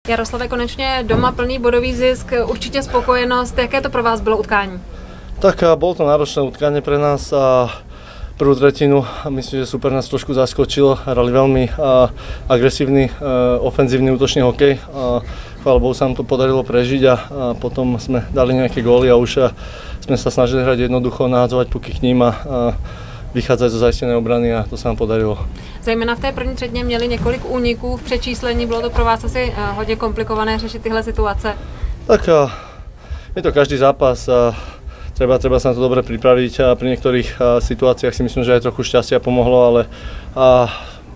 Jaroslave, konečně doma plný bodový zisk, určitě spokojenost. Jaké to pro vás bylo utkání? Tak bolo to náročné utkanie pre nás a prvú tretinu myslím, že super nás trošku zaskočil. Hrali veľmi agresívny, ofenzívny útočný hokej. Chvála Bohu sa nám to podarilo prežiť a potom sme dali nejaké góly a už sme sa snažili hrať jednoducho, nahádzovať puky k ním a vychádzať zo zaistenej obrany a to sa nám podarilo. Zejména v té první třetině měli několik úniků v přečíslení, bylo to pro vás asi hodně komplikované řešit tyhle situace? Tak je to každý zápas. Treba sa na to dobre pripraviť a pri niektorých situáciách si myslím, že aj trochu šťastia pomohlo, ale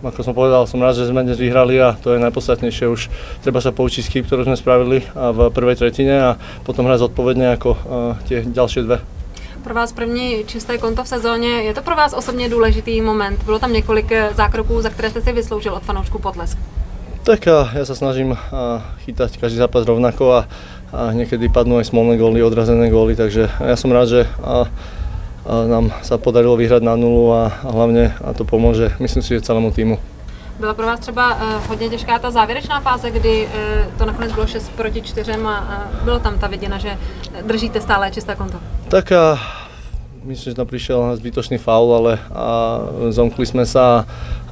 ako som povedal, som rád, že sme dnes vyhrali a to je najpodstatnejšie. Už treba sa poučiť z chýb, ktorú sme spravili v prvej tretine a potom hrať zodpovedne ako tie ďalšie dve. Pro vás první čisté konto v sezóně, je to pro vás osobně důležitý moment? Bylo tam několik zákroků, za které jste si vysloužil od fanoušků potlesk? Tak ja sa snažím chytať každý zápas rovnako a niekedy padnú aj smolné góly, odrazené góly, takže ja som rád, že nám sa podarilo vyhrať na nulu a hlavne to pomôže, myslím si, že celému týmu. Byla pro vás třeba hodně těžká ta závěrečná fáze, kdy to nakonec bylo 6-4 a bylo tam ta vidina, že držíte stále čisté konto? Tak myslím, že tam prišiel zbytočný faul, ale zomkli sme sa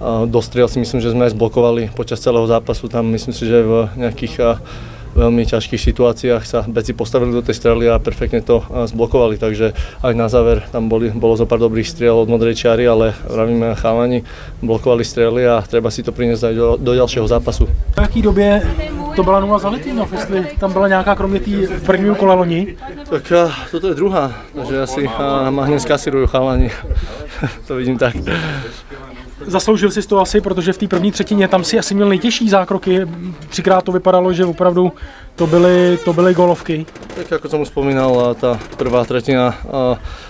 a do striel si myslím, že sme aj zblokovali počas celého zápasu. Tam myslím si, že v nejakých veľmi ťažkých situáciách sa beci postavili do tej strely a perfektne to zblokovali, takže aj na záver tam bolo zo pár dobrých striel od modrej čiary, ale vravíme, chalani blokovali strely a treba si to priniesť aj do ďalšieho zápasu. V jaký době to byla 0 za Litvinov, jestli tam byla nějaká kromě té prvního kola loni? Tak toto je druhá, takže asi ma hneď skasirujú chalani, to vidím tak. Zasloužil si to asi, protože v té první třetině tam si asi měl nejtěžší zákroky. 3krát to vypadalo, že opravdu to byly gólovky. Tak ako som už spomínal, tá prvá tretina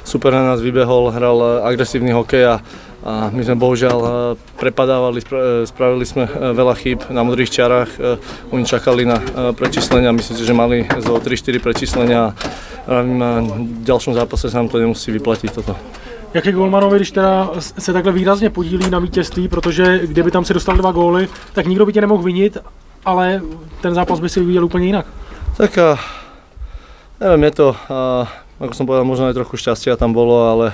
super na nás vybehol, hral agresívny hokej a my sme bohužiaľ prepadávali, spravili sme veľa chýb na modrých čiarách. Oni čakali na prečíslenia, myslím si, že mali zo 3-4 prečíslenia a v ďalšom zápase sa nám to nemusí vyplatiť toto. Jak je golmanovi, když teda se takhle výrazně podílí na vítězství, protože kdyby tam si dostal 2 góly, tak nikdo by tě nemohl vinit, ale ten zápas by si vyvíjel úplně jinak. Tak neviem, je to, ako som povedal, možno aj trochu šťastia tam bolo, ale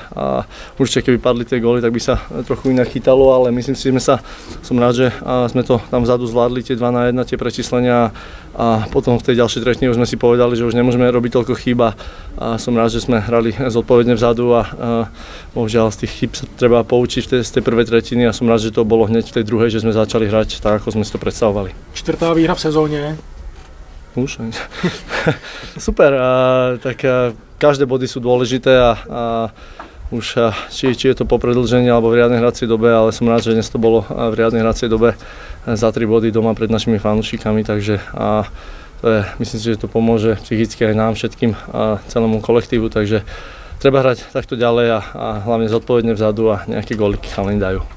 určite keby padli tie góly, tak by sa trochu inak chytalo, ale myslím si, že som rád, že sme to tam vzadu zvládli, tie 2 na 1, tie prečíslenia a potom v tej ďalšej tretine už sme si povedali, že už nemôžeme robiť toľko chýb a som rád, že sme hrali zodpovedne vzadu a bohužiaľ z tých chýb sa treba poučiť z tej prvej tretiny a som rád, že to bolo hneď v tej druhej, že sme začali hrať tak, ako sme si to predstavovali. 4. výhra v sezóne. Už? Super, tak každé body sú dôležité a už či je to po predĺžení alebo v riadnej hracej dobe, ale som rád, že dnes to bolo v riadnej hracej dobe za 3 body doma pred našimi fanúšikmi, takže to je, myslím si, že to pomôže psychicky aj nám všetkým a celému kolektívu, takže treba hrať takto ďalej a hlavne zodpovedne vzadu a nejaké góliky chalani dajú.